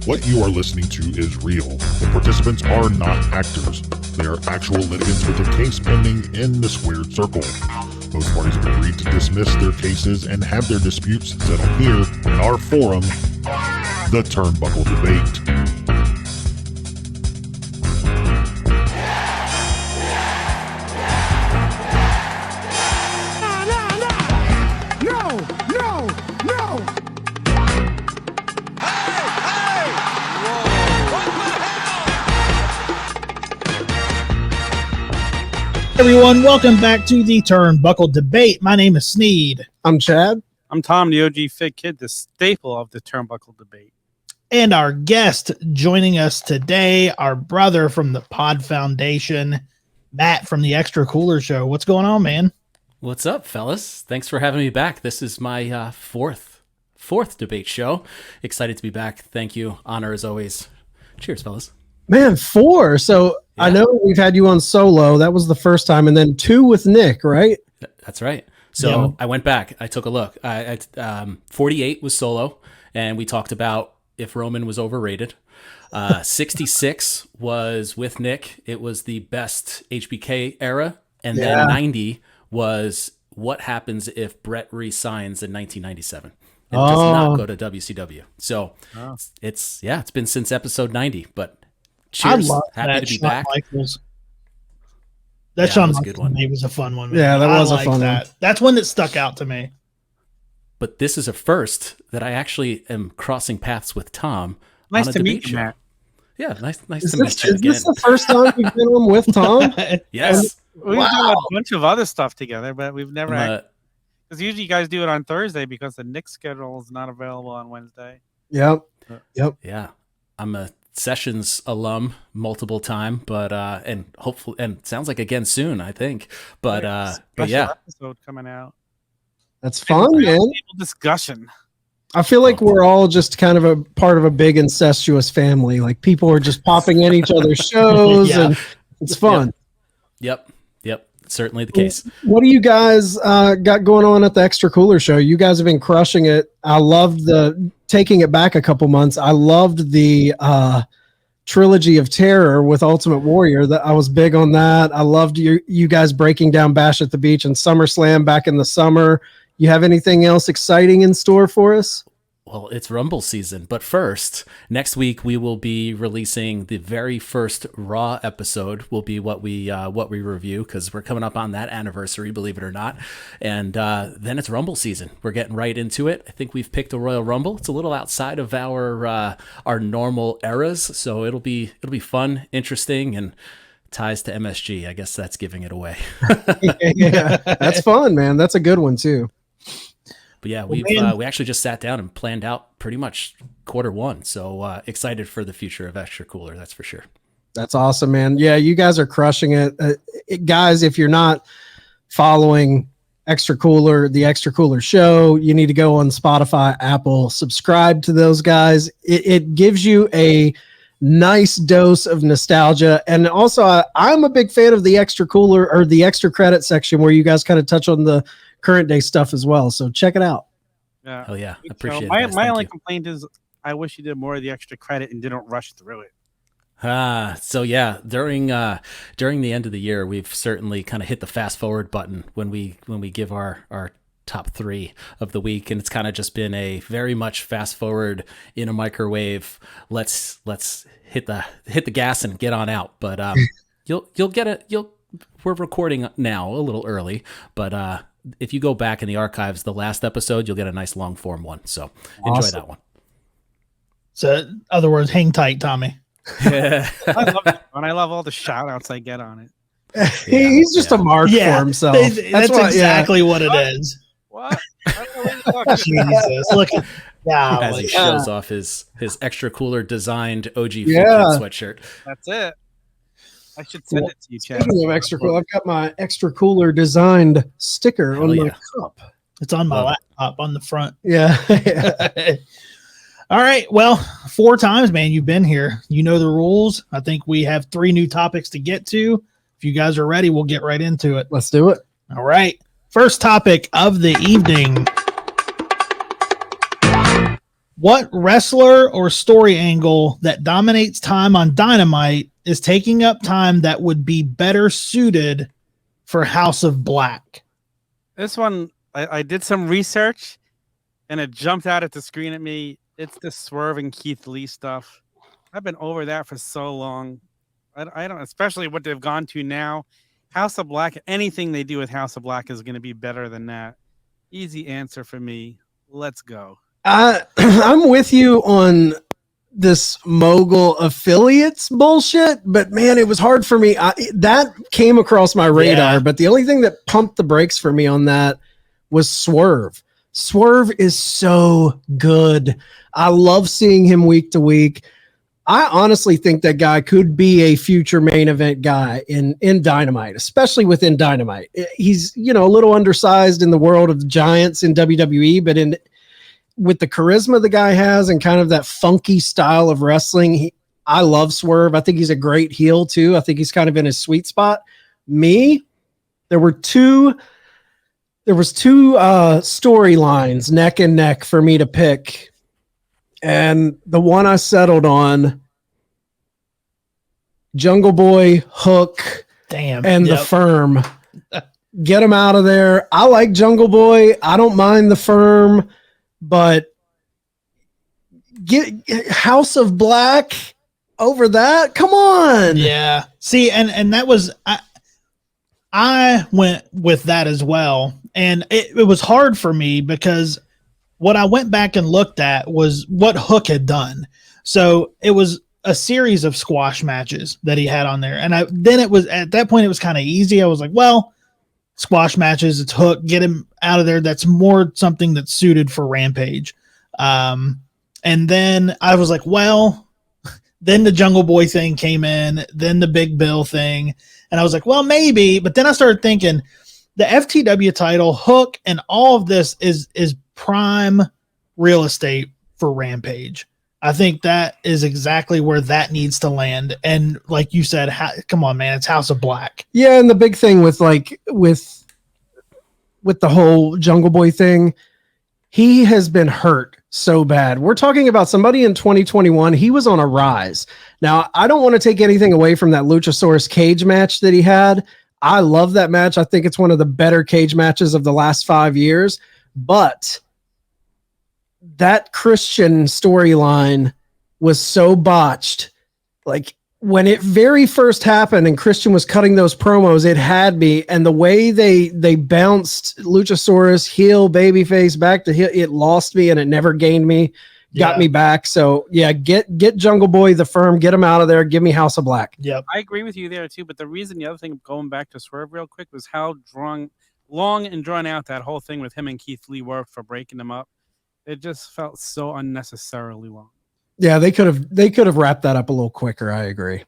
What you are listening to is real. The participants are not actors. They are actual litigants with a case pending in the squared circle. Both parties have agreed to dismiss their cases and have their disputes settled here in our forum, the Turnbuckle Debate. Everyone, welcome back to the Turnbuckle Debate. My name is Sneed. I'm Chad. I'm Tom, the OG Fit Kid, the staple of the Turnbuckle Debate. And our guest joining us today, our brother from the Pod Foundation, Matt from the Extra Cooler Show. What's going on, man? What's up, fellas? Thanks for having me back. This is my fourth debate show. Excited to be back. Thank you. Honor as always. Cheers, fellas. Man, 4. So yeah. I know we've had you on solo. That was the first time. And then 2 with Nick, right? That's right. So I went back. I took a look. 48 was solo. And we talked about if Roman was overrated. 66 was with Nick. It was the best HBK era. And then 90 was what happens if Brett re-signs in 1997 and does not go to WCW. So it's been since episode 90, but cheers. Happy to be Shawn back. Michaels. That Shawn Michaels good one. He was a fun one. Man. Yeah, that was a fun one. That's one that stuck out to me. But this is a first that I actually am crossing paths with Tom. Nice on a to debate meet you, show. Matt. Yeah, nice Is to meet you again. Is this the first time you've been on with Tom? Yes. We've done a bunch of other stuff together, but we've never because usually you guys do it on Thursday because the Nick schedule is not available on Wednesday. Yep. Yeah. I'm a Sessions alum multiple time, but and hopefully, and sounds like again soon, I think. But yeah, episode coming out. That's fun, man. Discussion. I feel like we're all just kind of a part of a big incestuous family. Like people are just popping in each other's shows, and it's fun. Yep. Certainly the case. What do you guys got going on at the Extra Cooler Show? You guys have been crushing it. I loved taking it back a couple months. I loved the Trilogy of Terror with Ultimate Warrior. That I was big on that. I loved you guys breaking down Bash at the Beach and SummerSlam back in the summer. You have anything else exciting in store for us? Well, it's Rumble season, but first, next week we will be releasing the very first Raw episode. Will be what we review because we're coming up on that anniversary, believe it or not. And then it's Rumble season. We're getting right into it. I think we've picked a Royal Rumble. It's a little outside of our normal eras, so it'll be fun, interesting, and ties to MSG. I guess that's giving it away. Yeah, that's fun, man. That's a good one too. But yeah, we actually just sat down and planned out pretty much Q1. So excited for the future of Extra Cooler, that's for sure. That's awesome, man. Yeah, you guys are crushing it. Guys, if you're not following Extra Cooler, the Extra Cooler Show, you need to go on Spotify, Apple, subscribe to those guys. It gives you a nice dose of nostalgia. And also, I'm a big fan of the Extra Cooler or the Extra Credit section where you guys kind of touch on the current day stuff as well. So check it out. Yeah. Oh yeah. Appreciate it. My only complaint is I wish you did more of the extra credit and didn't rush through it. So yeah, during the end of the year, we've certainly kind of hit the fast forward button when we give our top 3 of the week. And it's kind of just been a very much fast forward in a microwave. Let's hit the gas and get on out. But you'll get it. We're recording now a little early, but if you go back in the archives, the last episode, you'll get a nice long form one. So enjoy that one. So, in other words, hang tight, Tommy. I love it, and I love all the shout outs I get on it. He's just a mark for himself. That's exactly what it is. What? Jesus, look at as he shows off his Extra Cooler designed OG sweatshirt. That's it. I should send it to you, Chad. Speaking of Extra Cooler, I've got my Extra Cooler designed sticker on my cup. It's on my laptop on the front. Yeah. All right. Well, 4 times, man, you've been here. You know the rules. I think we have 3 new topics to get to. If you guys are ready, we'll get right into it. Let's do it. All right. First topic of the evening. What wrestler or story angle that dominates time on Dynamite is taking up time that would be better suited for House of Black? This one, I did some research, and it jumped out at the screen at me. It's the Swerve and Keith Lee stuff. I've been over that for so long. I don't, especially what they've gone to now. House of Black, anything they do with House of Black is going to be better than that. Easy answer for me. Let's go. I'm with you on this mogul affiliates bullshit, but man, it was hard for me. That came across my radar, but the only thing that pumped the brakes for me on that was Swerve. Swerve is so good. I love seeing him week to week. I honestly think that guy could be a future main event guy in Dynamite, especially within Dynamite. He's, a little undersized in the world of giants in WWE, but with the charisma the guy has and kind of that funky style of wrestling, I love Swerve. I think he's a great heel too. I think he's kind of in his sweet spot. There was two storylines neck and neck for me to pick. And the one I settled on, Jungle Boy, Hook, and the Firm. Get him out of there. I like Jungle Boy. I don't mind the Firm, but get House of Black over that. Come on. Yeah. See, and that was I went with that as well, and it was hard for me because what I went back and looked at was what Hook had done. So it was a series of squash matches that he had on there. And then it was at that point, it was kind of easy. I was like, well, squash matches, it's Hook, get him out of there. That's more something that's suited for Rampage. And then I was like, well, then the Jungle Boy thing came in, then the Big Bill thing. And I was like, well, maybe. But then I started thinking the FTW title, Hook, and all of this is prime real estate for Rampage. I think that is exactly where that needs to land. And like you said, come on, man, it's House of Black. Yeah, and the big thing with the whole Jungle Boy thing, he has been hurt so bad. We're talking about somebody in 2021. He was on a rise. Now, I don't want to take anything away from that Luchasaurus cage match that he had. I love that match. I think it's one of the better cage matches of the last 5 years. But that Christian storyline was so botched. Like when it very first happened and Christian was cutting those promos, it had me. And the way they bounced Luchasaurus heel, babyface back to heel, it lost me and it never gained me, got me back. So yeah, get Jungle Boy, the Firm, get him out of there. Give me House of Black. Yep. I agree with you there too. But the other thing, going back to Swerve real quick, was how long and drawn out that whole thing with him and Keith Lee were for breaking them up. It just felt so unnecessarily long. Yeah, they could have wrapped that up a little quicker. I agree.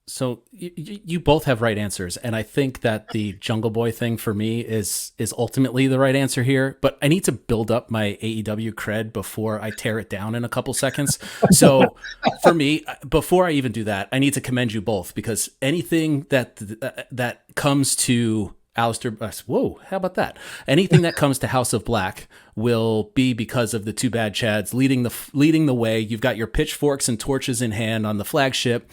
So you both have right answers, and I think that the Jungle Boy thing for me is ultimately the right answer here. But I need to build up my AEW cred before I tear it down in a couple seconds. So for me, before I even do that, I need to commend you both, because anything that comes to Alistair, whoa, how about that? Anything that comes to House of Black will be because of the two bad Chads leading the way. You've got your pitchforks and torches in hand on the flagship.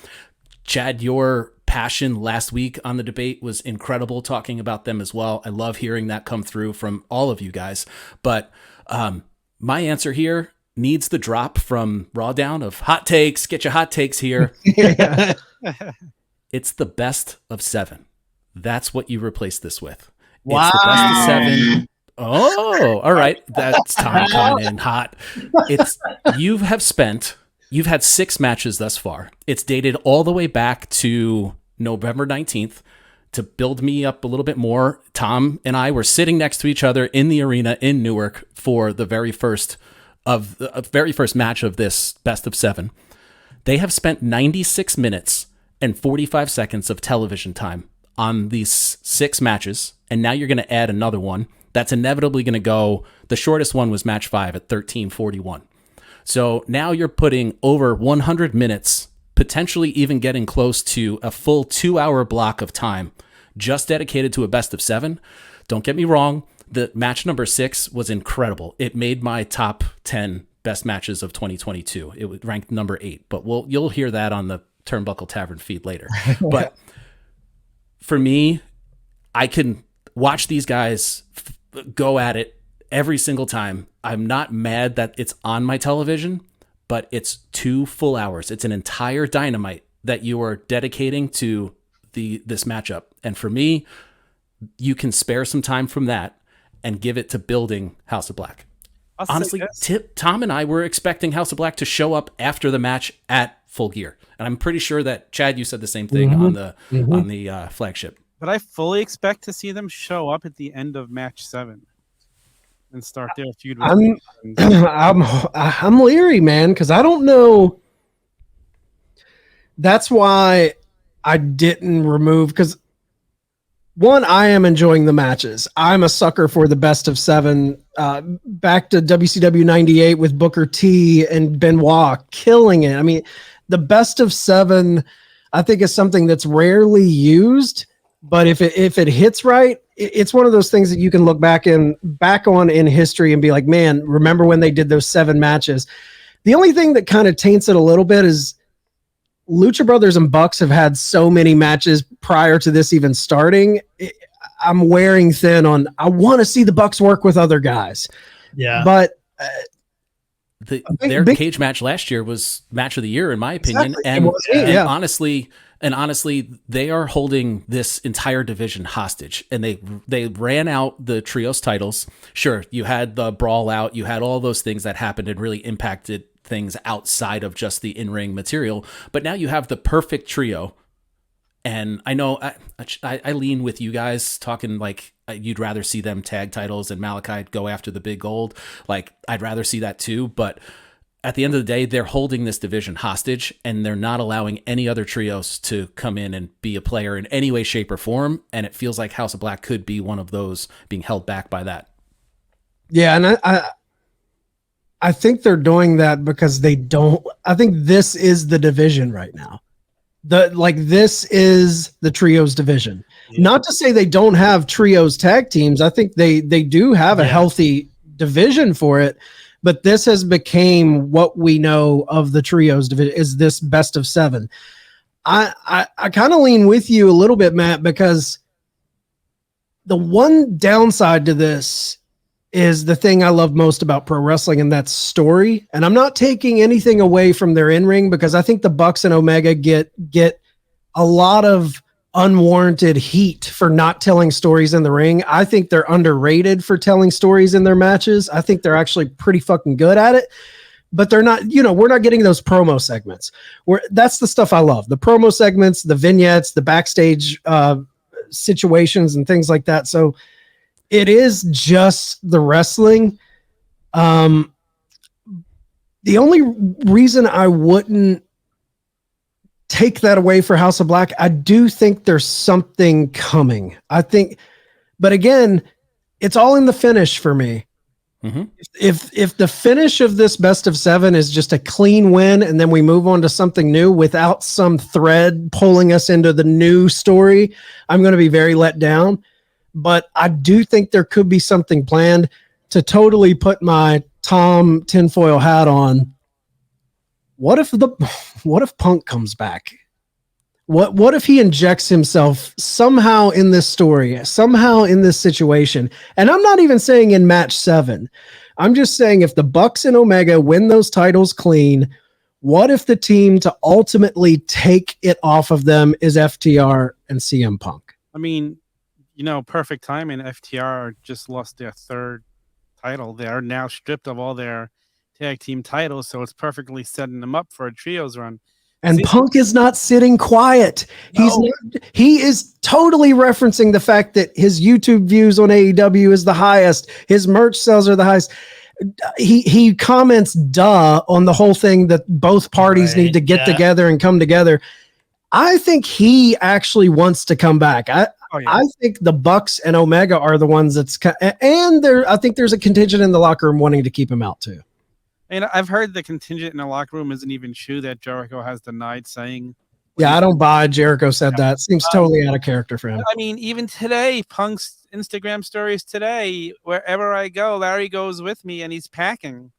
Chad, your passion last week on the debate was incredible, talking about them as well. I love hearing that come through from all of you guys. But my answer here needs the drop from Raw Down of hot takes. Get your hot takes here. It's the best of 7. That's what you replace this with. Wow. It's the best of 7. Oh, all right. That's time coming in hot. You've had 6 matches thus far. It's dated all the way back to November 19th. To build me up a little bit more, Tom and I were sitting next to each other in the arena in Newark for the very first match of this best of 7. They have spent 96 minutes and 45 seconds of television time on these 6 matches, and now you're going to add another one. That's inevitably going to go. The shortest one was match 5 at 13:41. So now you're putting over 100 minutes, potentially even getting close to a full 2-hour block of time just dedicated to a best of 7. Don't get me wrong. The match number 6 was incredible. It made my top 10 best matches of 2022. It was ranked number 8, but you'll hear that on the Turnbuckle Tavern feed later. But for me, I can watch these guys go at it every single time. I'm not mad that it's on my television, but it's 2 full hours. It's an entire Dynamite that you are dedicating to this matchup. And for me, you can spare some time from that and give it to building House of Black. Honestly, Tom and I were expecting House of Black to show up after the match at Full Gear. And I'm pretty sure that, Chad, you said the same thing on the flagship. But I fully expect to see them show up at the end of match 7 and start their feud with I'm leery, man, because I don't know. That's why I didn't remove, because one, I am enjoying the matches. I'm a sucker for the best of 7. Back to WCW 98 with Booker T and Benoit killing it. I mean, the best of 7, I think, is something that's rarely used, but if it hits right, it's one of those things that you can look back on in history and be like, man, remember when they did those 7 matches? The only thing that kind of taints it a little bit is Lucha Brothers and Bucks have had so many matches prior to this even starting. I'm wearing thin on, I want to see the Bucks work with other guys. Yeah. But their cage match last year was match of the year, in my opinion. Exactly. And honestly, they are holding this entire division hostage, and they ran out the trios titles. Sure, you had the brawl out, you had all those things that happened and really impacted things outside of just the in-ring material, but now you have the perfect trio. And I know I lean with you guys talking like you'd rather see them tag titles and Malachi go after the big gold. Like, I'd rather see that too, but at the end of the day, they're holding this division hostage, and they're not allowing any other trios to come in and be a player in any way, shape, or form. And it feels like House of Black could be one of those being held back by that. Yeah, and I think they're doing that because they don't. I think this is the division right now. This is the trios division. Yeah. Not to say they don't have trios tag teams. I think they do have a healthy division for it. But this has became what we know of the trios division, is this best of 7. I kind of lean with you a little bit, Matt, because the one downside to this is the thing I love most about pro wrestling, and that's story. And I'm not taking anything away from their in-ring, because I think the Bucks and Omega get a lot of unwarranted heat for not telling stories in the ring. I think they're underrated for telling stories in their matches. I think they're actually pretty fucking good at it, but they're not, we're not getting those promo segments that's the stuff I love. The promo segments, the vignettes, the backstage situations and things like that. So it is just the wrestling. The only reason I wouldn't take that away for House of Black, I do think there's something coming. But again, it's all in the finish for me. Mm-hmm. If the finish of this best of 7 is just a clean win, and then we move on to something new without some thread pulling us into the new story, I'm going to be very let down. But I do think there could be something planned. To totally put my Tom tinfoil hat on, what if Punk comes back? What if he injects himself somehow in this story, somehow in this situation? And I'm not even saying in match 7. I'm just saying if the Bucks and Omega win those titles clean, what if the team to ultimately take it off of them is FTR and CM Punk? I mean, perfect timing. FTR just lost their 3rd title. They are now stripped of all their tag team titles, so it's perfectly setting them up for a trios run. And Punk is not sitting quiet. No. He is totally referencing the fact that his YouTube views on AEW is the highest. His merch sales are the highest. He comments on the whole thing that both parties need to get together and come together. I think he actually wants to come back. I think the Bucks and Omega are the ones I think there's a contingent in the locker room wanting to keep him out too. And I've heard the contingent in the locker room isn't even true, that Jericho has denied saying. Yeah, I don't buy Jericho said that. Seems totally out of character for him. I mean, even today, Punk's Instagram stories today, wherever I go, Larry goes with me and he's packing.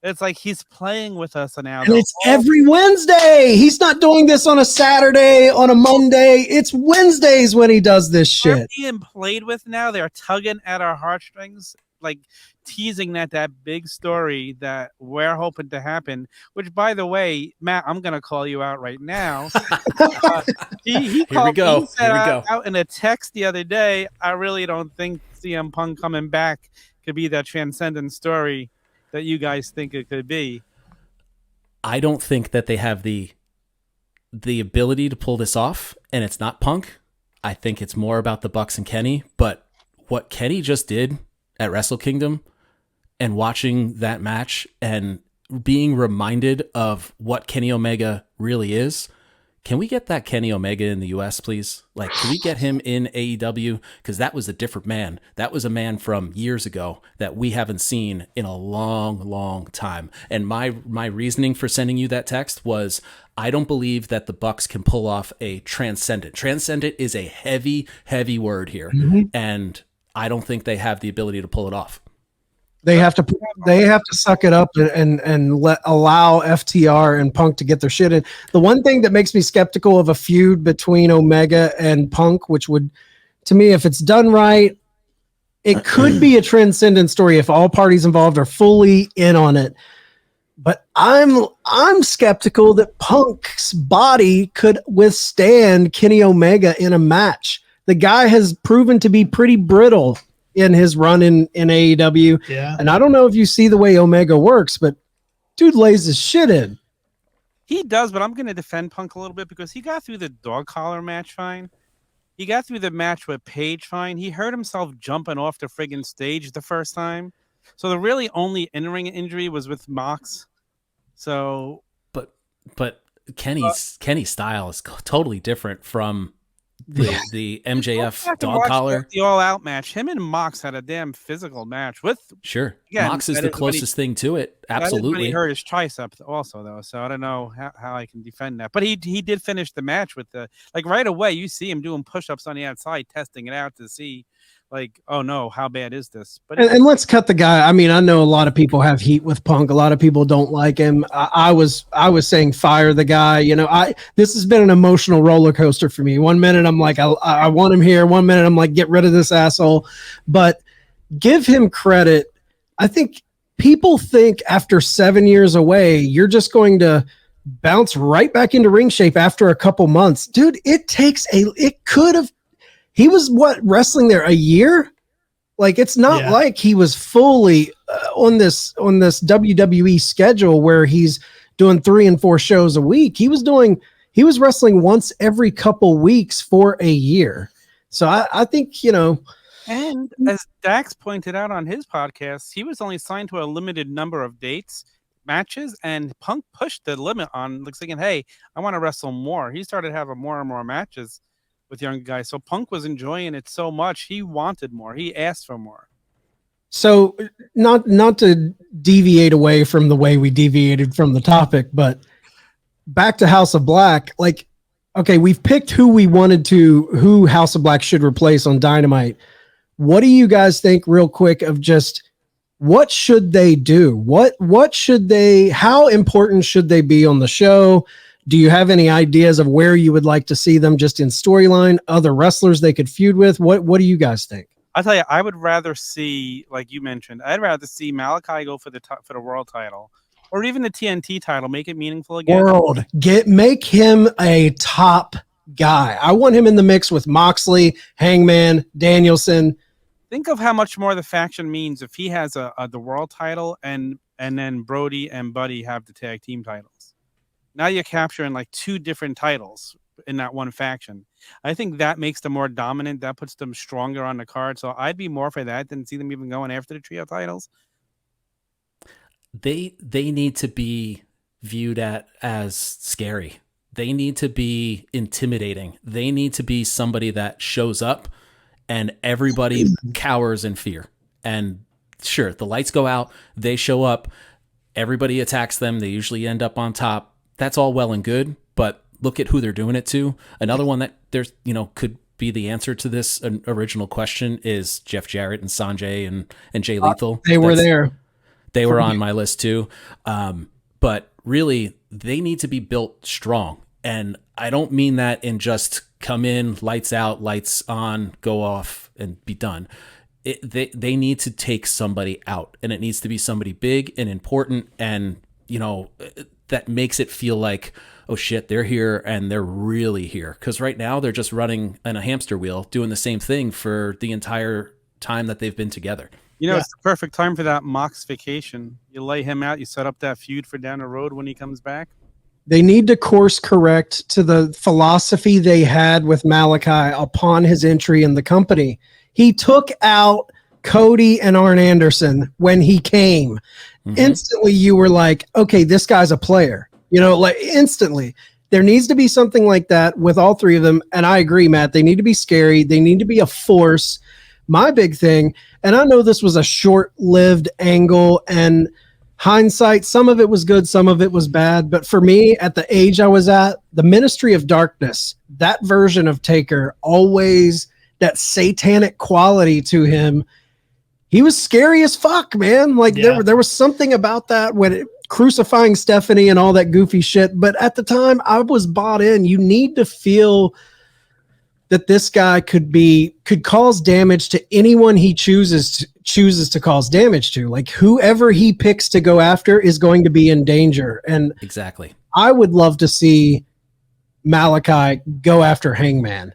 It's like he's playing with us now. And it's every Wednesday. He's not doing this on a Saturday, on a Monday. It's Wednesdays when he does this shit. We're being played with now. They're tugging at our heartstrings, like teasing that big story that we're hoping to happen. Which, by the way, Matt, I'm gonna call you out right now. He Here we go. He said Here we go. out in a text the other day, I really don't think CM Punk coming back could be that transcendent story that you guys think it could be. I don't think that they have the ability to pull this off, and it's not Punk. I think it's more about the Bucks and Kenny. But what Kenny just did at Wrestle Kingdom, and watching that match and being reminded of what Kenny Omega really is. Can we get that Kenny Omega in the US, please? Like, can we get him in AEW? Because that was a different man. That was a man from years ago that we haven't seen in a long, long time. And my reasoning for sending you that text was, I don't believe that the Bucks can pull off a transcendent. Transcendent is a heavy, heavy word here. Mm-hmm. And I don't think they have the ability to pull it off. They have to suck it up and allow FTR and Punk to get their shit in. The one thing that makes me skeptical of a feud between Omega and Punk, which would, to me, if it's done right, it could be a transcendent story if all parties involved are fully in on it. But I'm skeptical that Punk's body could withstand Kenny Omega in a match. The guy has proven to be pretty brittle in his run in AEW. Yeah. And I don't know if you see the way Omega works, but dude lays his shit in. He does, but I'm going to defend Punk a little bit because he got through the dog collar match fine. He got through the match with Paige fine. He hurt himself jumping off the friggin' stage the first time. So the really only in-ring injury was with Mox. So, but Kenny's style is totally different from the MJF dog collar. The all out match. Him and Mox had a damn physical match with. Sure. Again, Mox is the closest thing to it. Absolutely. He hurt his tricep also though. So I don't know how I can defend that, but he did finish the match with the, like right away. You see him doing push-ups on the outside, testing it out to see like, oh no, how bad is this? But and let's cut the guy. I mean, I know a lot of people have heat with Punk. A lot of people don't like him. I was saying fire the guy. You know, this has been an emotional roller coaster for me. 1 minute I'm like, I want him here. 1 minute I'm like, get rid of this asshole. But give him credit. I think people think after 7 years away, you're just going to bounce right back into ring shape after a couple months. Dude, he was wrestling there a year? Like, it's not like he was fully on this WWE schedule where he's doing 3 and 4 shows a week. He was wrestling once every couple weeks for a year. So I think, you know. And as Dax pointed out on his podcast, he was only signed to a limited number of matches, and Punk pushed the limit on like saying, hey, I want to wrestle more. He started having more and more matches with young guys. So Punk was enjoying it so much. He wanted more. He asked for more. So not to deviate away from the way we deviated from the topic, but back to House of Black, like, okay, we've picked who House of Black should replace on Dynamite. What do you guys think real quick of just what should they do? How important should they be on the show? Do you have any ideas of where you would like to see them just in storyline, other wrestlers they could feud with? What do you guys think? I'll tell you, I would rather see, like you mentioned, I'd rather see Malachi go for the world title or even the TNT title, make it meaningful again. Make him a top guy. I want him in the mix with Moxley, Hangman, Danielson. Think of how much more the faction means if he has the world title and then Brody and Buddy have the tag team titles. Now you're capturing like 2 different titles in that one faction. I think that makes them more dominant. That puts them stronger on the card. So I'd be more for that than see them even going after the trio titles. They need to be viewed as scary. They need to be intimidating. They need to be somebody that shows up and everybody cowers in fear. And sure, the lights go out, they show up, everybody attacks them, they usually end up on top. That's all well and good, but look at who they're doing it to. Another one that could be the answer to this original question is Jeff Jarrett and Sanjay and Jay Lethal. They were there. They were on my list too. But really, they need to be built strong. And I don't mean that in just come in, lights out, lights on, go off, and be done. They need to take somebody out, and it needs to be somebody big and important, and that makes it feel like, oh shit, they're here and they're really here. Because right now they're just running in a hamster wheel, doing the same thing for the entire time that they've been together. It's the perfect time for that Mox vacation. You lay him out, you set up that feud for down the road when he comes back. They need to course correct to the philosophy they had with Malachi upon his entry in the company. He took out Cody and Arn Anderson when he came. Mm-hmm. Instantly, you were like, okay, this guy's a player. Like instantly. There needs to be something like that with all three of them. And I agree, Matt. They need to be scary. They need to be a force. My big thing, and I know this was a short-lived angle, and hindsight, some of it was good, some of it was bad. But for me, at the age I was at, the Ministry of Darkness, that version of Taker, always that satanic quality to him. He was scary as fuck, man. Like there was something about that when crucifying Stephanie and all that goofy shit. But at the time, I was bought in. You need to feel that this guy could cause damage to anyone he chooses to cause damage to. Like whoever he picks to go after is going to be in danger. And exactly, I would love to see Malachi go after Hangman,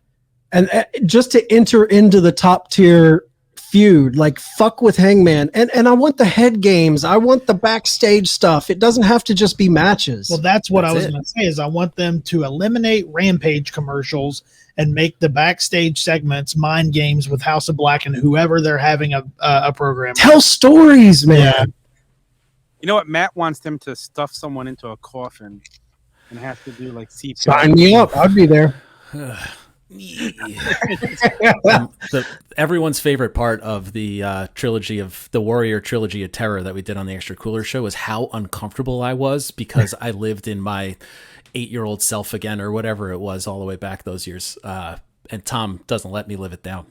and just to enter into the top tier feud, like fuck with Hangman. And I want the head games. I want the backstage stuff. It doesn't have to just be matches. Well, that's what I was going to say is I want them to eliminate Rampage commercials and make the backstage segments mind games with House of Black and whoever they're having a program. Tell stories, man. Yeah. You know what? Matt wants them to stuff someone into a coffin and have to do like CPR. Sign me up. I'd be there. Everyone's favorite part of the trilogy of the Warrior Trilogy of Terror that we did on the Extra Cooler Show is how uncomfortable I was because I lived in my 8-year-old self again, or whatever it was, all the way back those years. And Tom doesn't let me live it down.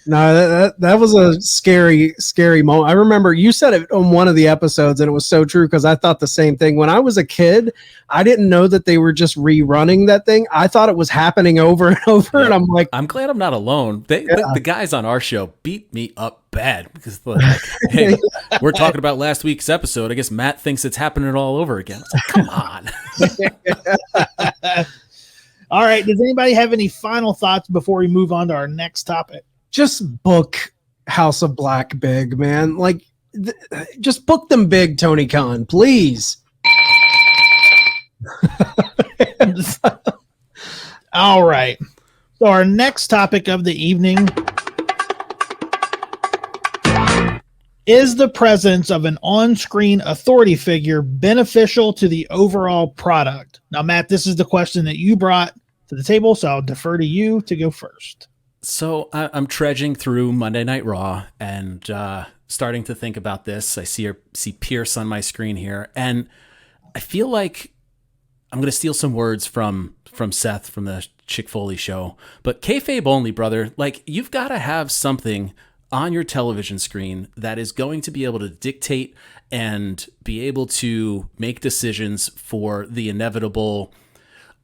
No, that was a scary moment. I remember you said it on one of the episodes, and it was so true because I thought the same thing. When I was a kid, I didn't know that they were just rerunning that thing. I thought it was happening over and over, and I'm like, I'm glad I'm not alone. The guys on our show beat me up bad because like, hey, we're talking about last week's episode. I guess Matt thinks it's happening all over again. It's like, come on. All right. Does anybody have any final thoughts before we move on to our next topic? Just book House of Black big, man. Like, just book them big, Tony Khan, please. All right. So our next topic of the evening is the presence of an on-screen authority figure beneficial to the overall product? Now, Matt, this is the question that you brought to the table, so I'll defer to you to go first. So I'm trudging through Monday Night Raw and starting to think about this. I see Pierce on my screen here, and I feel like I'm going to steal some words from Seth from the Chick Foley show, but kayfabe only, brother. Like, you've got to have something on your television screen that is going to be able to dictate and be able to make decisions for the inevitable,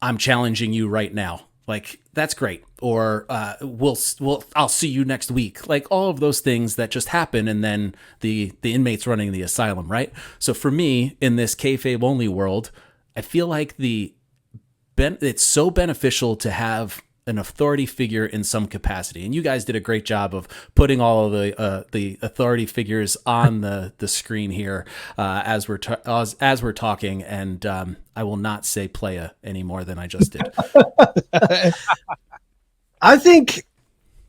I'm challenging you right now. Like, that's great. Or I'll see you next week. Like, all of those things that just happen, and then the inmates running the asylum, right? So for me, in this kayfabe only world, I feel like it's so beneficial to have an authority figure in some capacity, and you guys did a great job of putting all of the authority figures on the screen here as we're talking. And I will not say playa any more than I just did. I think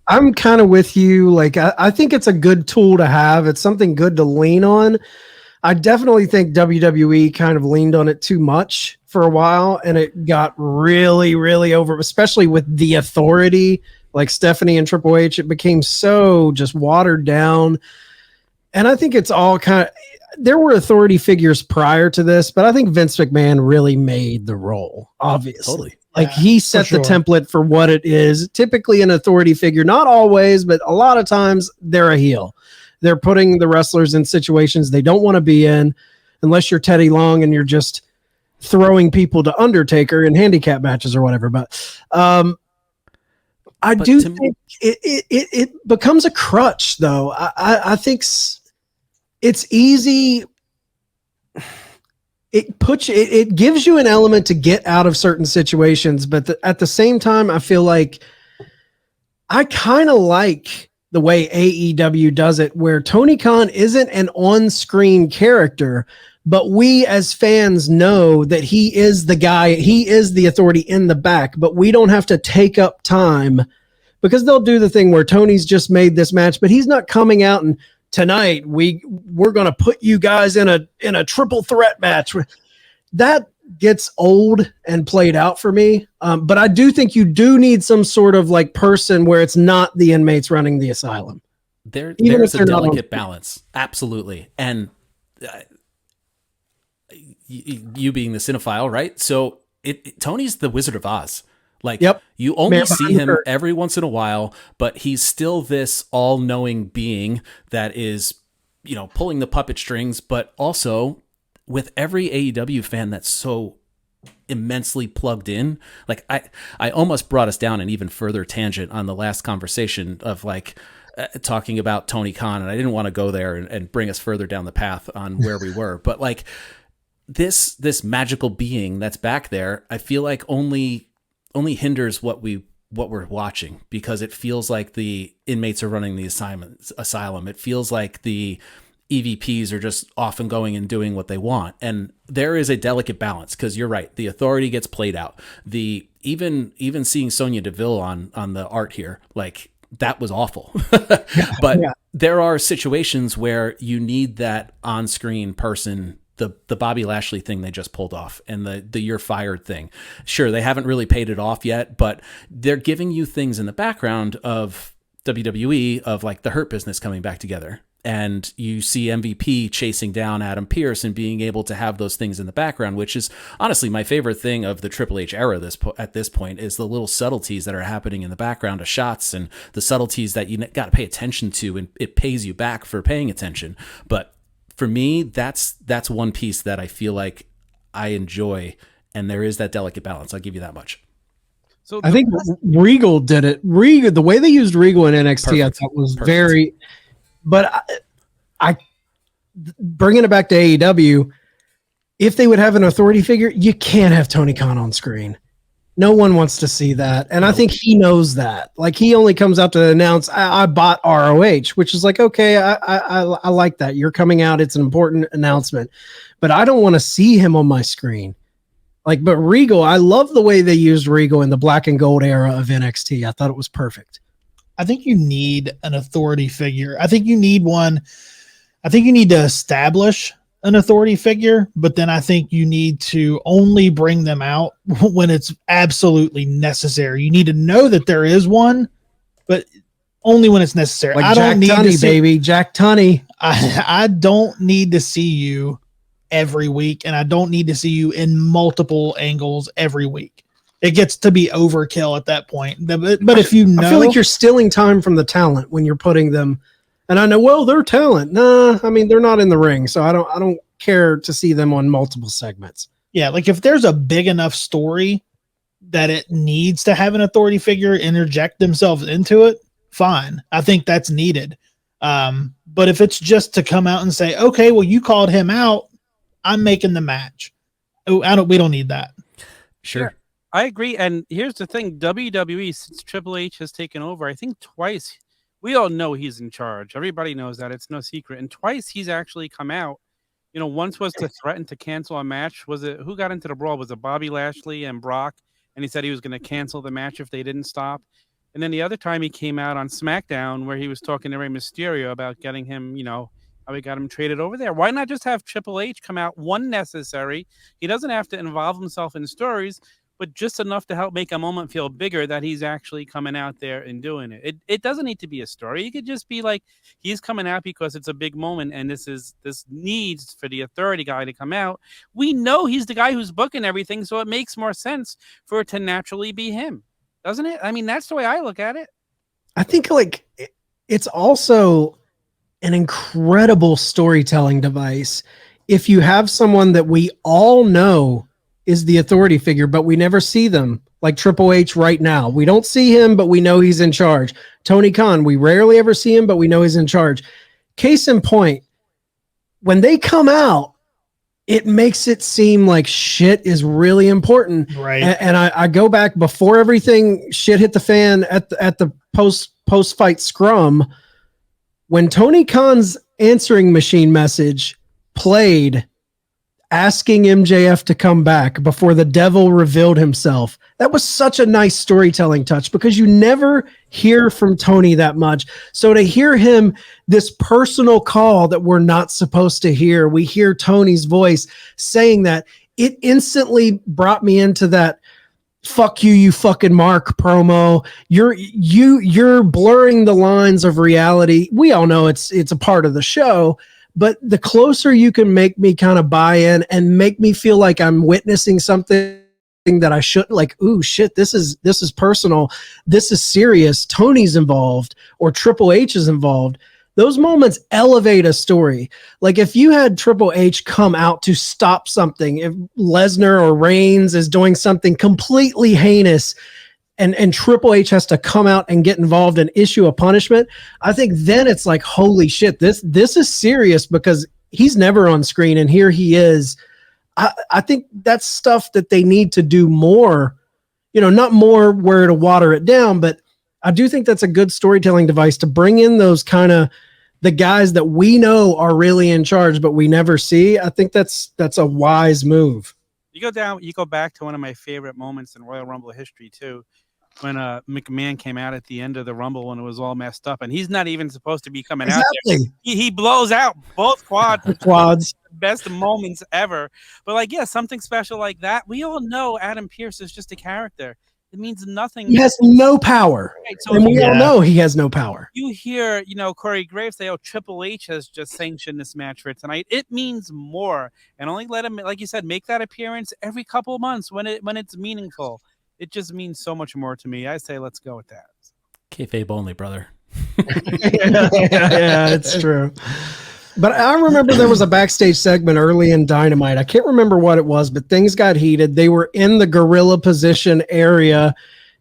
I'm kind of with you. Like, I think it's a good tool to have. It's something good to lean on. I definitely think WWE kind of leaned on it too much for a while, and it got really, really over, especially with the authority, like Stephanie and Triple H. It became so just watered down. And I think it's all kind of, there were authority figures prior to this, but I think Vince McMahon really made the role, obviously. Totally. Like, he set the template for what it is. Typically an authority figure, not always, but a lot of times they're a heel. They're putting the wrestlers in situations they don't want to be in, unless you're Teddy Long and you're just throwing people to Undertaker in handicap matches or whatever. But I do think it becomes a crutch, though. I think it's easy. It gives you an element to get out of certain situations, but at the same time, I feel like I kind of like the way AEW does it, where Tony Khan isn't an on-screen character, but we as fans know that he is the guy, he is the authority in the back, but we don't have to take up time, because they'll do the thing where Tony's just made this match, but he's not coming out and tonight we're going to put you guys in a triple threat match. That gets old and played out for me. But I do think you do need some sort of like person where it's not the inmates running the asylum. There's a delicate balance. Absolutely. And you being the cinephile, right? So Tony's the Wizard of Oz. Like, you only see him every once in a while, but he's still this all-knowing being that is, pulling the puppet strings, but also with every AEW fan that's so immensely plugged in. Like, I almost brought us down an even further tangent on the last conversation of talking about Tony Khan, and I didn't want to go there and bring us further down the path on where we were, but like this magical being that's back there, I feel like only hinders what we're watching, because it feels like the inmates are running the asylum. It feels like the EVPs are just off and going and doing what they want. And there is a delicate balance, because you're right. The authority gets played out. Even seeing Sonya Deville on the art here, like, that was awful. But there are situations where you need that on-screen person. The Bobby Lashley thing they just pulled off, and the you're fired thing. Sure, they haven't really paid it off yet, but they're giving you things in the background of WWE, of like the Hurt Business coming back together. And you see MVP chasing down Adam Pearce and being able to have those things in the background, which is honestly my favorite thing of the Triple H era at this point, is the little subtleties that are happening in the background of shots, and the subtleties that you got to pay attention to, and it pays you back for paying attention. But for me, that's one piece that I feel like I enjoy, and there is that delicate balance. I'll give you that much. So I think Regal did it. The way they used Regal in NXT, I thought was very. But I bringing it back to AEW, if they would have an authority figure, you can't have Tony Khan on screen. No one wants to see that. And I think he knows that. Like, he only comes out to announce, I bought ROH, which is like, okay, I like that. You're coming out. It's an important announcement. But I don't want to see him on my screen. But Regal, I love the way they used Regal in the black and gold era of NXT. I thought it was perfect. I think you need an authority figure. I think you need one. I think you need to establish an authority figure, but then I think you need to only bring them out when it's absolutely necessary. You need to know that there is one, but only when it's necessary. Like Jack Tunney, baby. Jack Tunney. I don't need to see you every week, and I don't need to see you in multiple angles every week. It gets to be overkill at that point. But if you know, I feel like you're stealing time from the talent when you're putting them. And I know, well, they're talent. Nah, I mean, they're not in the ring, so I don't care to see them on multiple segments. Yeah, like if there's a big enough story that it needs to have an authority figure interject themselves into it, fine. I think that's needed. But if it's just to come out and say, okay, well, you called him out, I'm making the match. We don't need that. Sure. I agree. And here's the thing, WWE, since Triple H has taken over, I think twice, we all know he's in charge. Everybody knows that. It's no secret. And twice he's actually come out. Once was to threaten to cancel a match. Was it, who got into the brawl? Was it Bobby Lashley and Brock? And he said he was going to cancel the match if they didn't stop. And then the other time he came out on SmackDown where he was talking to Rey Mysterio about getting him, how we got him traded over there. Why not just have Triple H come out when necessary? He doesn't have to involve himself in stories, but just enough to help make a moment feel bigger that he's actually coming out there and doing it. It doesn't need to be a story. It could just be like he's coming out because it's a big moment, and this needs for the authority guy to come out. We know he's the guy who's booking everything, so it makes more sense for it to naturally be him, doesn't it? I mean, that's the way I look at it. I think it's also an incredible storytelling device. If you have someone that we all know is the authority figure, but we never see them, like Triple H right now. We don't see him, but we know he's in charge. Tony Khan, we rarely ever see him, but we know he's in charge. Case in point, when they come out, it makes it seem like shit is really important. Right. And I go back before everything shit hit the fan at the post-fight scrum, when Tony Khan's answering machine message played asking MJF to come back before the devil revealed himself. That was such a nice storytelling touch because you never hear from Tony that much. So to hear him, this personal call that we're not supposed to hear, we hear Tony's voice saying that, it instantly brought me into that fuck you, you fucking Mark promo. You're blurring the lines of reality. We all know it's a part of the show, but the closer you can make me kind of buy in and make me feel like I'm witnessing something that I shouldn't, like, ooh, shit, this is personal. This is serious. Tony's involved or Triple H is involved. Those moments elevate a story. Like if you had Triple H come out to stop something, if Lesnar or Reigns is doing something completely heinous, and Triple H has to come out and get involved and issue a punishment, I think then it's like, holy shit, this is serious because he's never on screen and here he is. I think that's stuff that they need to do more, not more where to water it down, but I do think that's a good storytelling device to bring in those kind of the guys that we know are really in charge, but we never see. I think that's a wise move. You go back to one of my favorite moments in Royal Rumble history too, when McMahon came out at the end of the Rumble when it was all messed up, and he's not even supposed to be coming out there. He blows out both quads. Best moments ever. But like, yeah, something special like that. We all know Adam Pearce is just a character. It means nothing. He has no power. Right, so and we all know he has no power. You hear, Corey Graves say, Triple H has just sanctioned this match for tonight. It means more. And only let him, like you said, make that appearance every couple of months when it's meaningful. It just means so much more to me. I say let's go with that. Kayfabe only, brother. yeah, it's true. But I remember there was a backstage segment early in Dynamite. I can't remember what it was, but things got heated. They were in the gorilla position area,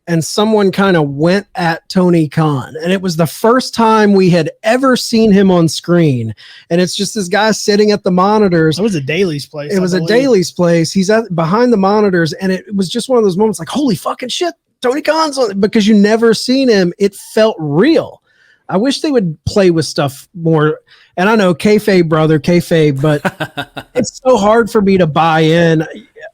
and someone kind of went at Tony Khan. And it was the first time we had ever seen him on screen. And it's just this guy sitting at the monitors. It was a Daly's place. It was a Daly's place. He's behind the monitors, and it was just one of those moments like, holy fucking shit, Tony Khan's on it, because you never seen him. It felt real. I wish they would play with stuff more. And I know kayfabe, but it's so hard for me to buy in.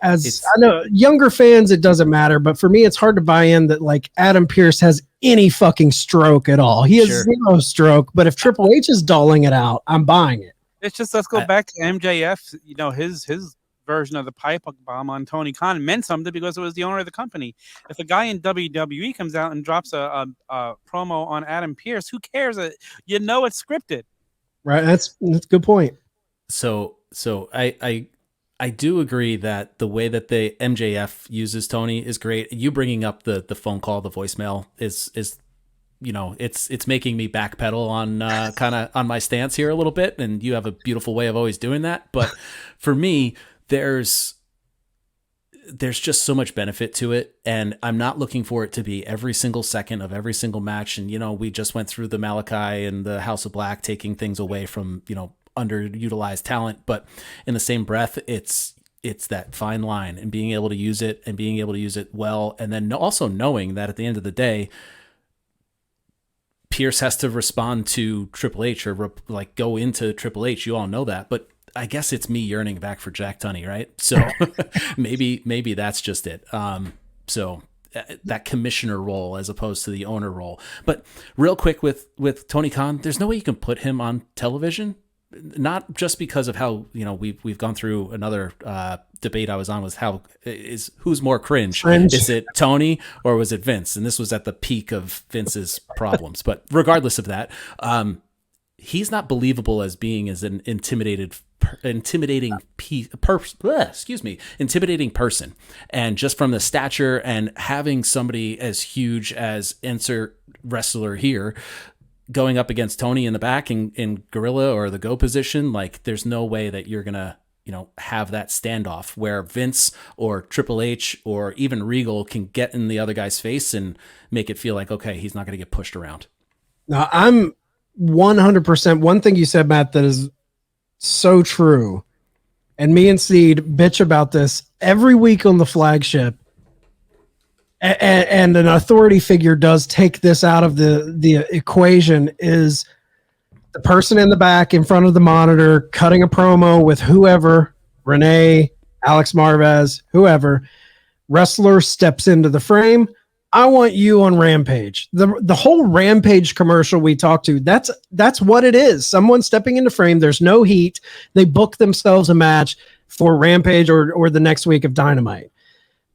I know younger fans, it doesn't matter, but for me, it's hard to buy in that like Adam Pearce has any fucking stroke at all. He has zero stroke, but if Triple H is doling it out, I'm buying it. It's just, let's go back to MJF. His version of the pipe bomb on Tony Khan meant something because it was the owner of the company. If a guy in WWE comes out and drops a promo on Adam Pearce, who cares? It's scripted. Right. That's a good point. So I do agree that the way that the MJF uses Tony is great. You bringing up the phone call, the voicemail is it's making me backpedal on kind of on my stance here a little bit. And you have a beautiful way of always doing that. But for me, there's just so much benefit to it, and I'm not looking for it to be every single second of every single match. And we just went through the Malachi and the House of Black taking things away from underutilized talent, but in the same breath, it's that fine line and being able to use it and being able to use it well, and then also knowing that at the end of the day, Pierce has to respond to Triple H or go into Triple H. You all know that, but I guess it's me yearning back for Jack Tunney, right? So maybe that's just it. So that commissioner role as opposed to the owner role. But real quick with Tony Khan, there's no way you can put him on television. Not just because of how we've gone through another debate I was on, was who's more cringe? Is it Tony or was it Vince? And this was at the peak of Vince's problems. But regardless of that, he's not believable as being as an intimidating person. And just from the stature and having somebody as huge as insert wrestler here going up against Tony in the back in gorilla or the go position, like there's no way that you're gonna, have that standoff where Vince or Triple H or even Regal can get in the other guy's face and make it feel like, okay, he's not gonna get pushed around. Now, I'm 100%. One thing you said, Matt, that is so true. And me and Seed bitch about this every week on the flagship. And an authority figure does take this out of the equation, is the person in the back in front of the monitor cutting a promo with whoever, Renee, Alex Marvez, whoever. Wrestler steps into the frame. I want you on Rampage. The whole Rampage commercial we talked to, that's what it is. Someone stepping into frame. There's no heat. They book themselves a match for Rampage or the next week of Dynamite.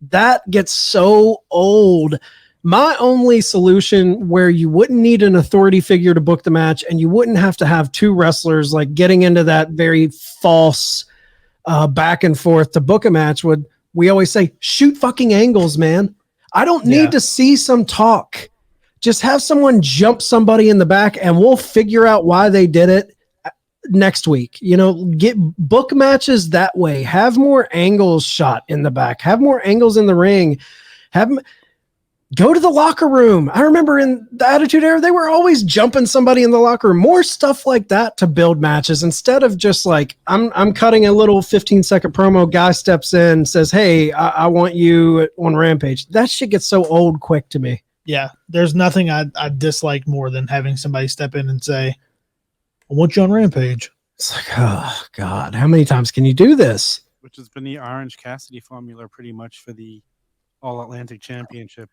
That gets so old. My only solution where you wouldn't need an authority figure to book the match and you wouldn't have to have two wrestlers like getting into that very false back and forth to book a match would, we always say, shoot fucking angles, man. I don't need to see some talk. Just have someone jump somebody in the back and we'll figure out why they did it next week. Get book matches that way. Have more angles shot in the back. Have more angles in the ring. Go to the locker room. I remember in the Attitude Era, they were always jumping somebody in the locker room. More stuff like that to build matches instead of just like, I'm cutting a little 15-second promo. Guy steps in, says, hey, I want you on Rampage. That shit gets so old quick to me. Yeah, there's nothing I dislike more than having somebody step in and say, I want you on Rampage. It's like, oh, God, how many times can you do this? Which has been the Orange Cassidy formula pretty much for the All-Atlantic Championship.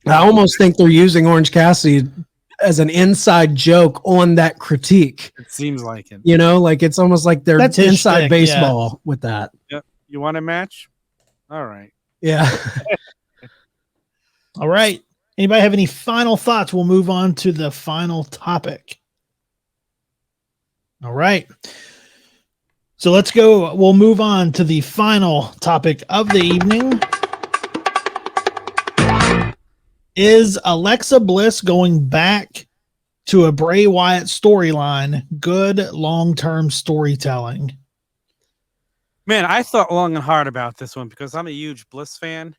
I almost think they're using Orange Cassidy as an inside joke on that critique. It seems like it. Like it's almost like they're inside shtick, baseball with that. Yep. You want a match? All right. Yeah. All right. Anybody have any final thoughts? We'll move on to the final topic. All right. So let's go. We'll move on to the final topic of the evening. Is Alexa Bliss going back to a Bray Wyatt storyline good long-term storytelling? Man, I thought long and hard about this one because I'm a huge Bliss fan.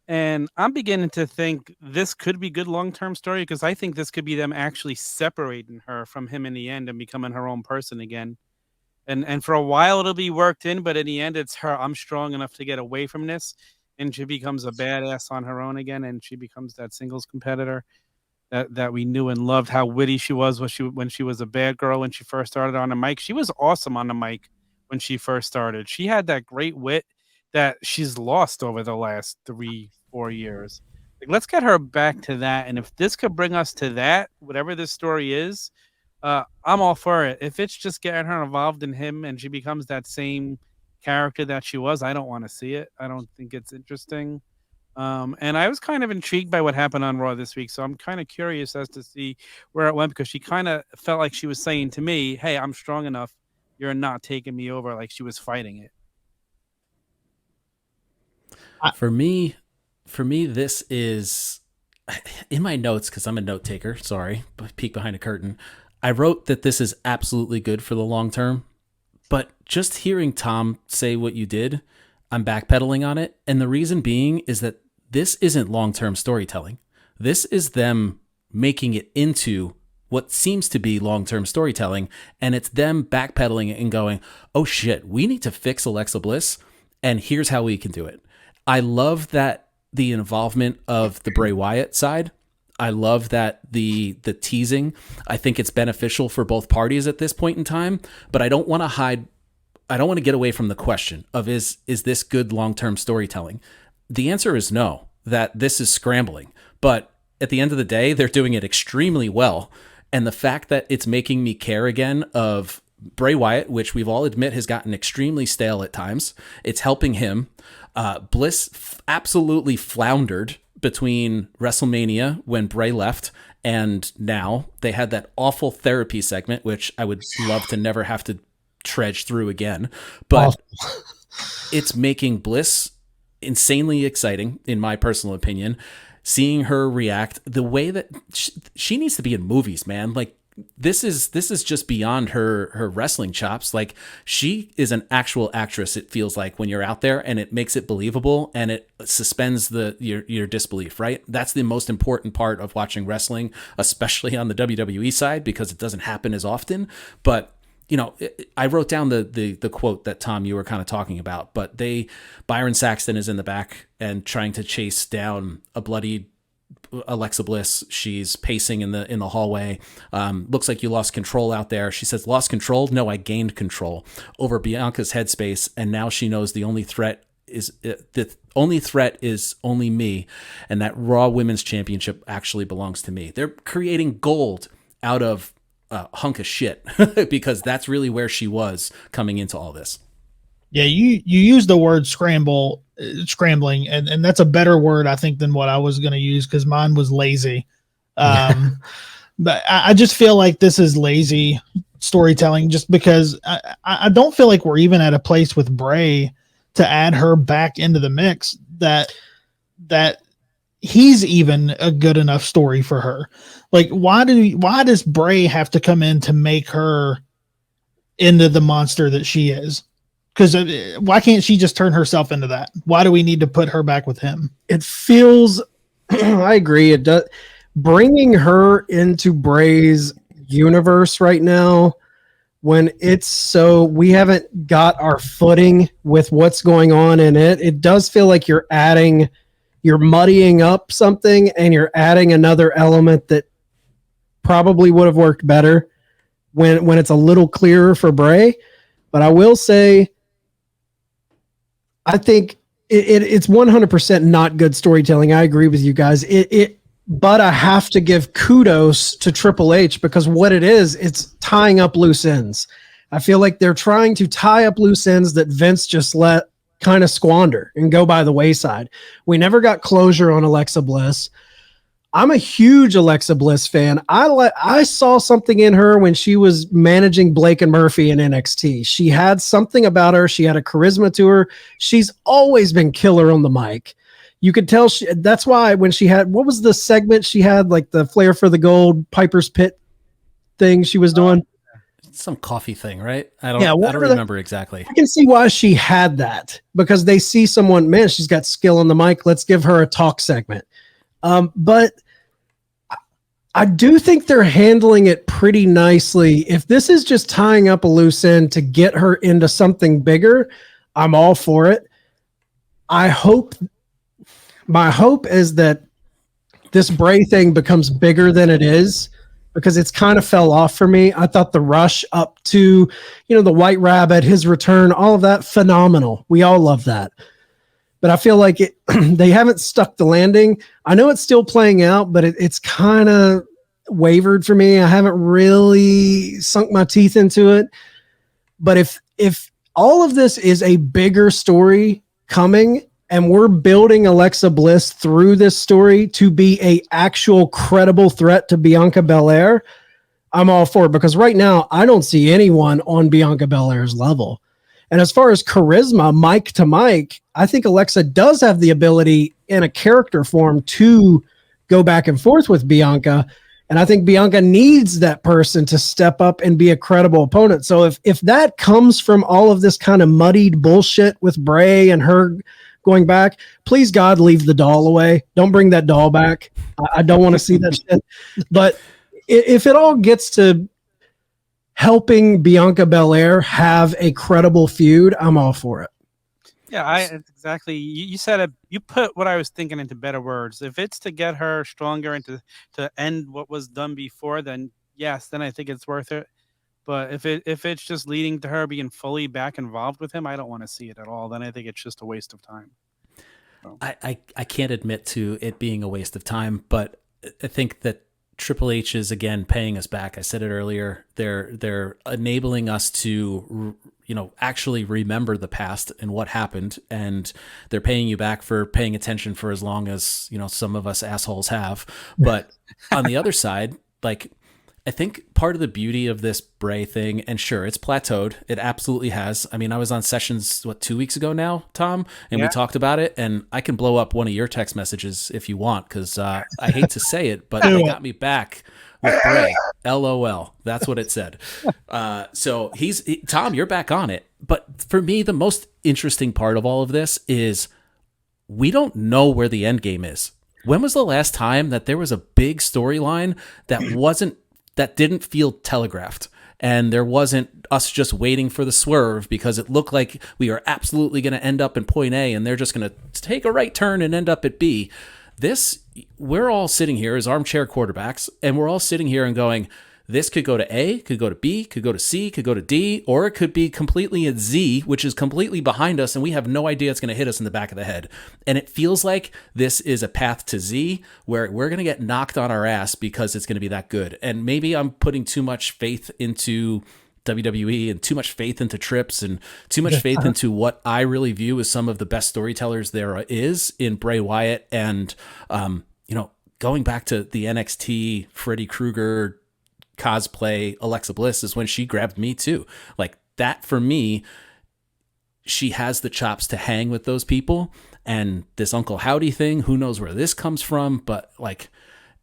And I'm beginning to think this could be good long-term story because I think this could be them actually separating her from him in the end and becoming her own person again. And for a while it'll be worked in, but in the end it's her. I'm strong enough to get away from this. And she becomes a badass on her own again, and she becomes that singles competitor that we knew and loved. How witty she was when she was a bad girl when she first started on the mic. She was awesome on the mic when she first started. She had that great wit that she's lost over the last 3-4 years. Like, let's get her back to that. And if this could bring us to that, whatever this story is, I'm all for it. If it's just getting her involved in him and she becomes that same character that she was, I don't want to see it. I don't think it's interesting. And I was kind of intrigued by what happened on Raw this week, so I'm kind of curious as to see where it went because she kind of felt like she was saying to me, hey, I'm strong enough. You're not taking me over, like she was fighting it. For me, this is in my notes because I'm a note taker. Sorry, peek behind a curtain. I wrote that this is absolutely good for the long term. But just hearing Tom say what you did, I'm backpedaling on it. And the reason being is that this isn't long-term storytelling. This is them making it into what seems to be long-term storytelling. And it's them backpedaling and going, oh shit, we need to fix Alexa Bliss. And here's how we can do it. I love that the involvement of the Bray Wyatt side. I love that the teasing. I think it's beneficial for both parties at this point in time, but I don't want to hide. I don't want to get away from the question of is this good long-term storytelling? The answer is no, that this is scrambling, but at the end of the day, they're doing it extremely well. And the fact that it's making me care again of Bray Wyatt, which we've all admit has gotten extremely stale at times. It's helping him. Bliss absolutely floundered between WrestleMania when Bray left and now. They had that awful therapy segment, which I would love to never have to trudge through again. But it's making Bliss insanely exciting, in my personal opinion. Seeing her react the way that she needs to be in movies, man. Like, this is just beyond her wrestling chops. Like, she is an actual actress, it feels like, when you're out there, and it makes it believable, and it suspends your disbelief, right? That's the most important part of watching wrestling, especially on the WWE side, because it doesn't happen as often. But I wrote down the quote that, Tom, you were kind of talking about, but Byron Saxton is in the back and trying to chase down a bloodied Alexa Bliss. She's pacing in the hallway. Looks like you lost control out there. She says, lost control? No, I gained control over Bianca's headspace, and now she knows the only threat is only me, and that Raw Women's Championship actually belongs to me. They're creating gold out of a hunk of shit because that's really where she was coming into all this. Yeah, you use the word scrambling, and that's a better word, I think, than what I was going to use, because mine was lazy. But I just feel like this is lazy storytelling, just because I don't feel like we're even at a place with Bray to add her back into the mix that he's even a good enough story for her. Like, why does Bray have to come in to make her into the monster that she is? Because why can't she just turn herself into that? Why do we need to put her back with him? It feels, I agree. It does. Bringing her into Bray's universe right now, when we haven't got our footing with what's going on in it, it does feel like you're muddying up something, and you're adding another element that probably would have worked better when it's a little clearer for Bray. But I will say, I think it's 100% not good storytelling. I agree with you guys. But I have to give kudos to Triple H, because what it is, it's tying up loose ends. I feel like they're trying to tie up loose ends that Vince just let kind of squander and go by the wayside. We never got closure on Alexa Bliss. I'm a huge Alexa Bliss fan. I saw something in her when she was managing Blake and Murphy in NXT. She had something about her. She had a charisma to her. She's always been killer on the mic. You could tell that's why when she had, what was the segment she had, like the Flair for the Gold Piper's Pit thing she was doing? Some coffee thing, right? I don't remember exactly. I can see why she had that, because they see someone, man, she's got skill on the mic. Let's give her a talk segment. But I do think they're handling it pretty nicely. If this is just tying up a loose end to get her into something bigger, I'm all for it. My hope is that this Bray thing becomes bigger than it is, because it's kind of fell off for me. I thought the rush up to, the White Rabbit, his return, all of that, phenomenal. We all love that. But I feel like they haven't stuck the landing. I know it's still playing out, but it's kind of wavered for me. I haven't really sunk my teeth into it. But if all of this is a bigger story coming, and we're building Alexa Bliss through this story to be a actual credible threat to Bianca Belair, I'm all for it, because right now I don't see anyone on Bianca Belair's level. And as far as charisma, mic to mic, I think Alexa does have the ability in a character form to go back and forth with Bianca. And I think Bianca needs that person to step up and be a credible opponent. So if that comes from all of this kind of muddied bullshit with Bray and her going back, please God, leave the doll away. Don't bring that doll back. I don't want to see that shit. But if it all gets to helping Bianca Belair have a credible feud, I'm all for it. Yeah, it's exactly. You said it. You put what I was thinking into better words. If it's to get her stronger and to end what was done before, then yes, then I think it's worth it. But if it's just leading to her being fully back involved with him, I don't want to see it at all. Then I think it's just a waste of time. So. I can't admit to it being a waste of time, but I think that Triple H is again paying us back. I said it earlier. They're enabling us to actually remember the past and what happened, and they're paying you back for paying attention for as long as some of us assholes have. But on the other side, like, I think part of the beauty of this Bray thing, and sure, it's plateaued. It absolutely has. I mean, I was on Sessions, 2 weeks ago now, Tom, and we talked about it, and I can blow up one of your text messages if you want, because I hate to say it, but they got me back with Bray. LOL. That's what it said. So Tom, you're back on it. But for me, the most interesting part of all of this is we don't know where the end game is. When was the last time that there was a big storyline that didn't feel telegraphed? And there wasn't us just waiting for the swerve because it looked like we are absolutely going to end up in point A and they're just going to take a right turn and end up at B. We're all sitting here as armchair quarterbacks, and we're all sitting here and going, this could go to A, could go to B, could go to C, could go to D, or it could be completely at Z, which is completely behind us, and we have no idea it's going to hit us in the back of the head. And it feels like this is a path to Z where we're going to get knocked on our ass because it's going to be that good. And maybe I'm putting too much faith into WWE and too much faith into Trips and too much faith into what I really view as some of the best storytellers there is in Bray Wyatt and, going back to the NXT Freddy Krueger cosplay Alexa Bliss is when she grabbed me too. Like that for me, she has the chops to hang with those people. And this Uncle Howdy thing, who knows where this comes from, but like,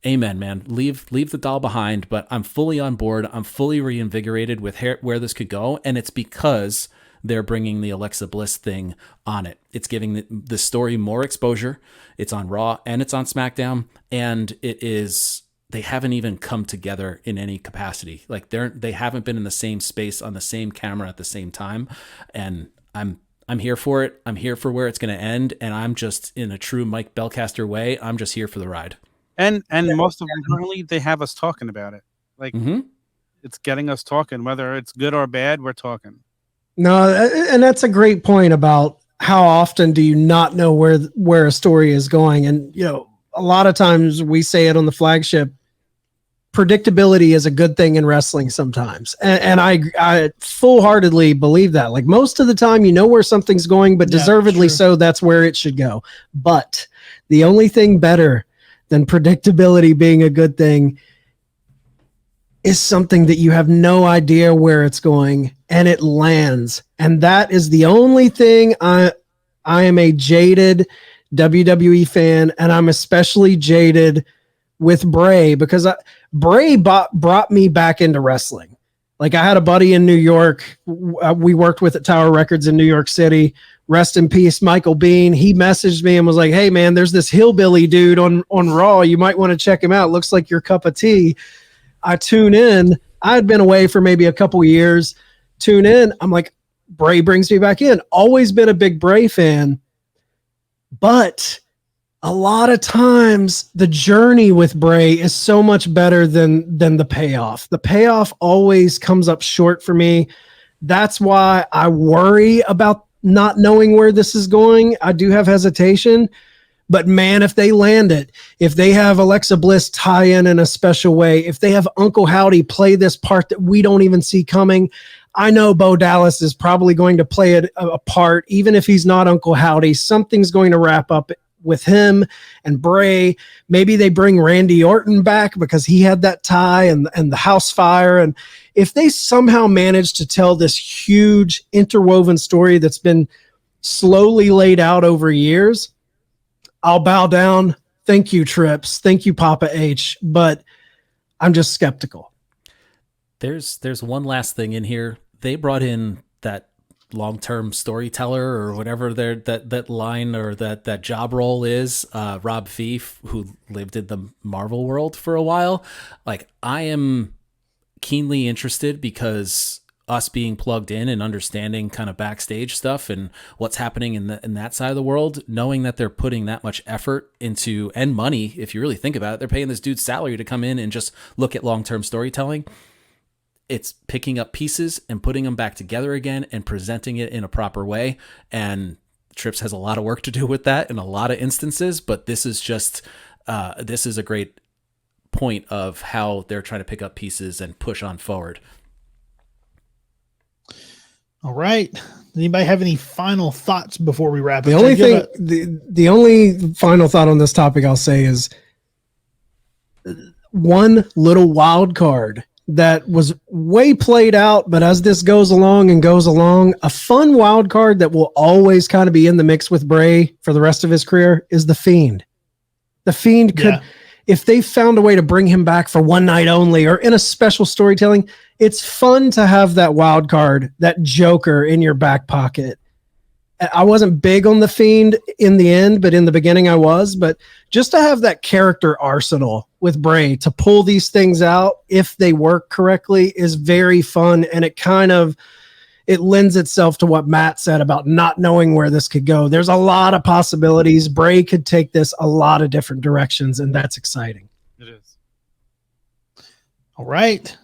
amen, man. Leave the doll behind, but I'm fully on board. I'm fully reinvigorated with where this could go. And it's because they're bringing the Alexa Bliss thing on it. It's giving the story more exposure. It's on Raw and it's on SmackDown. And they haven't even come together in any capacity. Like they haven't been in the same space on the same camera at the same time. And I'm here for it. I'm here for where it's going to end. And I'm just in a true Mike Belcaster way. I'm just here for the ride. And most importantly, they have us talking about it. Like it's getting us talking, whether it's good or bad, we're talking. No, and that's a great point about how often do you not know where a story is going. And, a lot of times we say it on the flagship, predictability is a good thing in wrestling sometimes. And I full-heartedly believe that. Like most of the time, you know where something's going, but deservedly so, that's where it should go. But the only thing better than predictability being a good thing is something that you have no idea where it's going and it lands. And that is the only thing I am a jaded WWE fan, and I'm especially jaded with Bray because Bray brought me back into wrestling. Like I had a buddy in New York. We worked with at Tower Records in New York City. Rest in peace, Michael Bean. He messaged me and was like, hey man, there's this hillbilly dude on Raw. You might want to check him out. Looks like your cup of tea. I tune in. I had been away for maybe a couple years. Tune in. I'm like, Bray brings me back in. Always been a big Bray fan. But a lot of times the journey with Bray is so much better than the payoff. The payoff always comes up short for me. That's why I worry about not knowing where this is going. I do have hesitation. But man, if they land it, if they have Alexa Bliss tie in a special way, if they have Uncle Howdy play this part that we don't even see coming, I know Bo Dallas is probably going to play a part, even if he's not Uncle Howdy. Something's going to wrap up with him and Bray. Maybe they bring Randy Orton back because he had that tie and the house fire. And if they somehow manage to tell this huge interwoven story that's been slowly laid out over years, I'll bow down. Thank you, Trips. Thank you, Papa H. But I'm just skeptical. There's one last thing in here. They brought in that long-term storyteller or whatever that line or that job role is, Rob Fief, who lived in the Marvel world for a while. Like I am keenly interested because us being plugged in and understanding kind of backstage stuff and what's happening in that side of the world, knowing that they're putting that much effort into and money, if you really think about it, they're paying this dude's salary to come in and just look at long-term storytelling. It's picking up pieces and putting them back together again and presenting it in a proper way. And Trips has a lot of work to do with that in a lot of instances, but this is just, this is a great point of how they're trying to pick up pieces and push on forward. All right. Does anybody have any final thoughts before we wrap the it? only thing, the only final thought on this topic I'll say is one little wild card that was way played out, but as this goes along, a fun wild card that will always kind of be in the mix with Bray for the rest of his career is The Fiend. The Fiend could, if they found a way to bring him back for one night only or in a special storytelling, it's fun to have that wild card, that joker in your back pocket. I wasn't big on the Fiend in the end, but in the beginning I was. But just to have that character arsenal with Bray to pull these things out, if they work correctly, is very fun. And it lends itself to what Matt said about not knowing where this could go. There's a lot of possibilities. Bray could take this a lot of different directions, and that's exciting. It is. All right.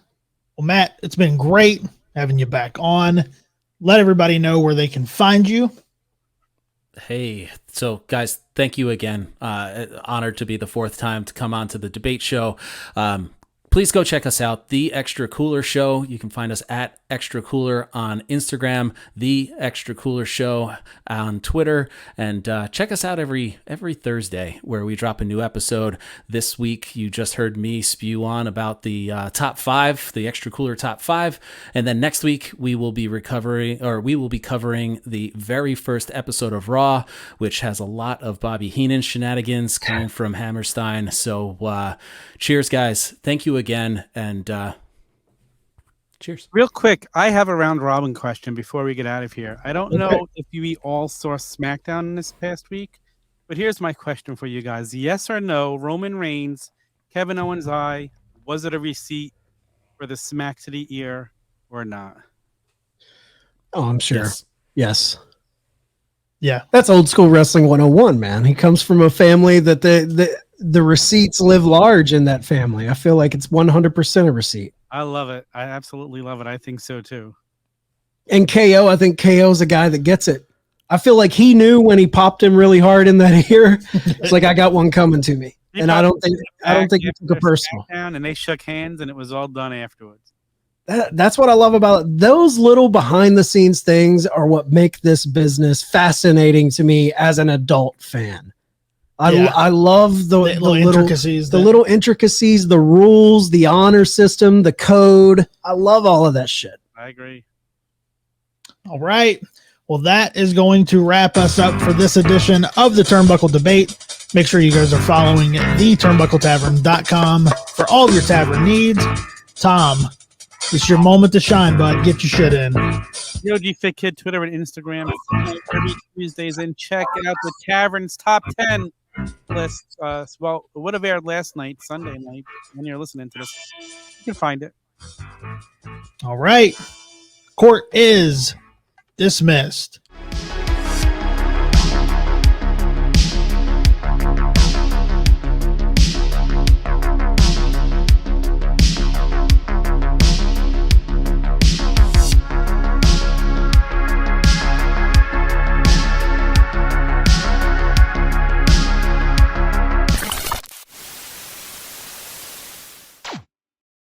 Well, Matt, it's been great having you back on. Let everybody know where they can find you. Hey, so guys, thank you again. Honored to be the fourth time to come on to the debate show. Please go check us out, The Extra Cooler Show. You can find us at Extra Cooler on Instagram, The Extra Cooler Show on Twitter, and check us out every Thursday where we drop a new episode. This week, you just heard me spew on about the top 5, the Extra Cooler top 5, and then next week we will be covering the very first episode of Raw, which has a lot of Bobby Heenan shenanigans coming from Hammerstein. So, cheers, guys! Thank you again, and cheers. Real quick, I have a round robin question before we get out of here. I don't know if you all saw SmackDown this past week, but here's my question for you guys. Yes or no, Roman Reigns, Kevin Owens' eye, was it a receipt for the smack to the ear or not? Oh, I'm sure. Yes. Yeah. That's old school wrestling 101, man. He comes from a family that the receipts live large in that family. I feel like it's 100% a receipt. I love it. I absolutely love it. I think so too. And KO, I think KO's a guy that gets it. I feel like he knew when he popped him really hard in that ear. It's like, I got one coming to me. And I don't think he took it personal. And they shook hands and it was all done afterwards. That's what I love about it. Those little behind the scenes things are what make this business fascinating to me as an adult fan. I love the little intricacies, the rules, the honor system, the code. I love all of that shit. I agree. All right. Well, that is going to wrap us up for this edition of the Turnbuckle Debate. Make sure you guys are following theturnbuckletavern.com for all your tavern needs. Tom, it's your moment to shine, bud. Get your shit in. DOG Fit Kid, Twitter and Instagram every Tuesdays, and check out the Tavern's top 10 list. Well, it would have aired last night, Sunday night, when you're listening to this. You can find it. All right. Court is dismissed.